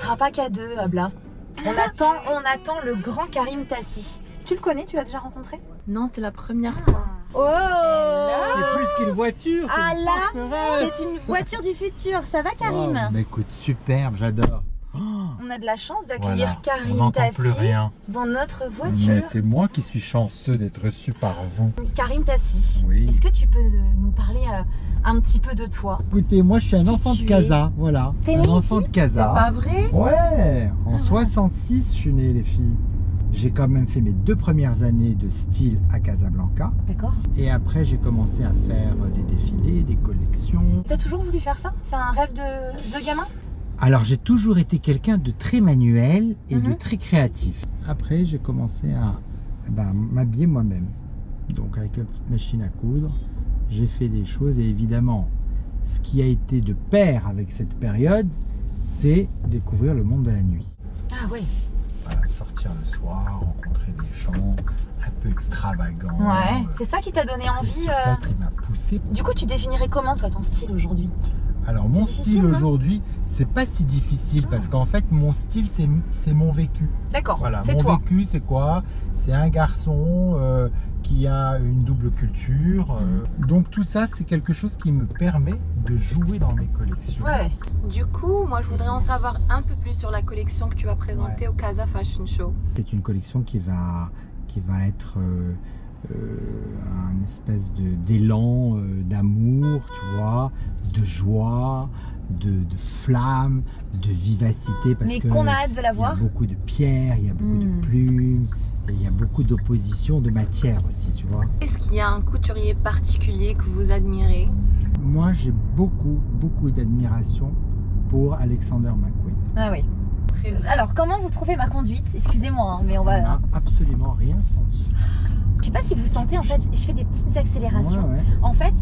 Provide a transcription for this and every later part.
sera pas qu'à deux, Abla. On attend le grand Karim Tassi. Tu le connais? Tu l'as déjà rencontré? Non, c'est la première fois. Oh! C'est plus qu'une voiture. Ah une là, forteresse. c'est une voiture du futur. Ça va, Karim? Oh, mais écoute, superbe, j'adore. On a de la chance d'accueillir on Karim n'entend plus Tassi rien. dans notre voiture. Mais c'est moi qui suis chanceux d'être reçu par vous. Karim Tassi, Oui. est-ce que tu peux nous parler un petit peu de toi? Écoutez, moi je suis un Qui enfant tu de Casa, voilà. T'es Un né enfant ici? de Casa. Pas vrai? Ouais, en 66 je suis né, les filles. J'ai quand même fait mes 2 premières années de style à Casablanca. D'accord. Et après j'ai commencé à faire des défilés, des collections. T'as toujours voulu faire ça? C'est un rêve de gamin? Alors j'ai toujours été quelqu'un de très manuel et de Mhm. très créatif. Après j'ai commencé à m'habiller moi-même. Donc avec la petite machine à coudre, j'ai fait des choses et évidemment ce qui a été de pair avec cette période, c'est découvrir le monde de la nuit. Ah oui. Voilà, sortir le soir, rencontrer des gens un peu extravagants. Ouais. C'est ça qui t'a donné Et envie? c'est ça qui m'a poussé. Du coup, tu définirais comment toi ton style aujourd'hui? Alors mon C'est style difficile, non? aujourd'hui, c'est pas si difficile parce qu'en fait mon style c'est mon vécu. D'accord. Voilà, C'est mon toi. vécu c'est quoi? C'est un garçon qui a une double culture. Donc tout ça c'est quelque chose qui me permet de jouer dans mes collections. Ouais. Du coup, moi, je voudrais en savoir un peu plus sur la collection que tu vas présenter Ouais. au Casa Fashion Show. C'est une collection qui va être un espèce d'élan d'amour, tu vois, de joie, de flamme, de vivacité. Parce Mais que qu'on a hâte de la il y a voir. beaucoup de pierres, il y a beaucoup de plumes, et il y a beaucoup d'opposition de matière aussi, tu vois. Est-ce qu'il y a un couturier particulier que vous admirez? Moi, j'ai beaucoup d'admiration pour Alexander McQueen. Ah oui. Très bien. Alors, comment vous trouvez ma conduite? Excusez-moi, hein, mais on On va. n'a absolument rien senti. Je sais pas si vous sentez, en fait, je fais des petites accélérations. Ouais. En fait,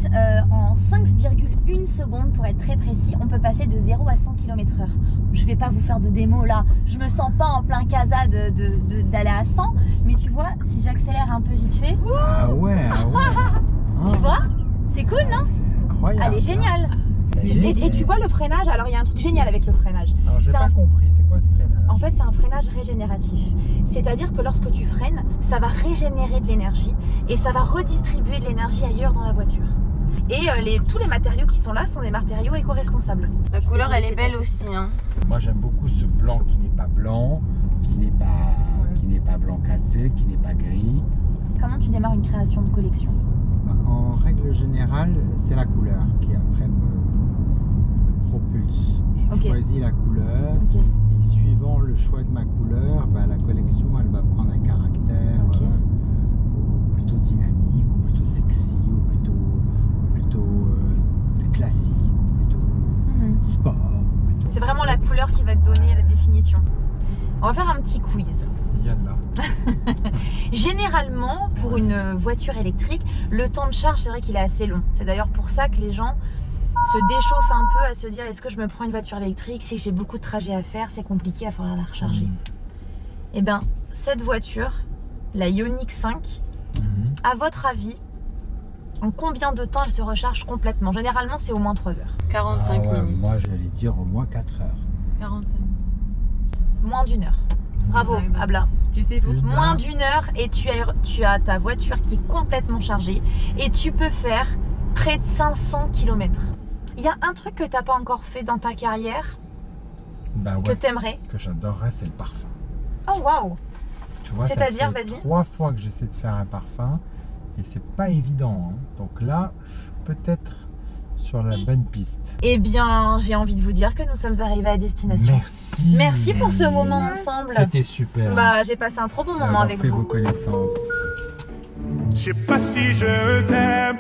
en 5,1 secondes, pour être très précis, on peut passer de 0 à 100 km/h. Je vais pas vous faire de démo là. Je me sens pas en plein casa d'aller à 100. Mais tu vois, si j'accélère un peu vite fait, Ah ouais. tu vois, c'est cool, non? C'est incroyable. Elle est géniale. Elle est Et tu vois le freinage, alors il y a un truc génial avec le freinage. Alors j'ai C'est pas un- compris, c'est quoi ce freinage? En fait, c'est un freinage régénératif. C'est-à-dire que lorsque tu freines, ça va régénérer de l'énergie et ça va redistribuer de l'énergie ailleurs dans la voiture. Et tous les matériaux qui sont là sont des matériaux éco-responsables. La couleur, elle est belle aussi. Hein. Moi j'aime beaucoup ce blanc qui n'est pas blanc, qui n'est pas blanc cassé, qui n'est pas gris. Comment tu démarres une création de collection? En règle générale, c'est la couleur qui après me propulse. Je Ok. choisis la couleur Ok. et suivant le choix de ma couleur, la collection elle va prendre un caractère Ok. plutôt dynamique, ou plutôt sexy, ou plutôt classique, ou plutôt sport. plutôt- C'est vraiment la couleur qui va te donner la définition. On va faire un petit quiz. Il y a de là. Généralement, pour une voiture électrique, le temps de charge, c'est vrai qu'il est assez long. C'est d'ailleurs pour ça que les gens se déchauffent un peu à se dire est-ce que je me prends une voiture électrique, si j'ai beaucoup de trajets à faire, c'est compliqué, il va falloir la recharger. Eh bien, cette voiture, la Ioniq 5, à votre avis, en combien de temps elle se recharge complètement? Généralement, c'est au moins 3 heures. 45 Ah ouais, minutes. moi j'allais dire au moins 4 heures. 45. Moins d'1 heure. Bravo, Ouais, bah. Abla. Tu sais pour Moins d'1 heure et tu as ta voiture qui est complètement chargée et tu peux faire près de 500 km. Il y a un truc que tu n'as pas encore fait dans ta carrière Bah que ouais, tu aimerais? que j'adorerais, c'est le parfum. Oh waouh! Tu vois, C'est-à-dire, ça fait vas-y. 3 fois que j'essaie de faire un parfum et c'est pas évident. Hein. Donc là, je suis peut-être sur la bonne piste. Eh bien, j'ai envie de vous dire que nous sommes arrivés à destination. Merci. Merci pour ce moment ensemble. C'était super. Bah, j'ai passé un trop bon moment d'avoir avec fait vous. vos connaissances. Je sais pas si je t'aime.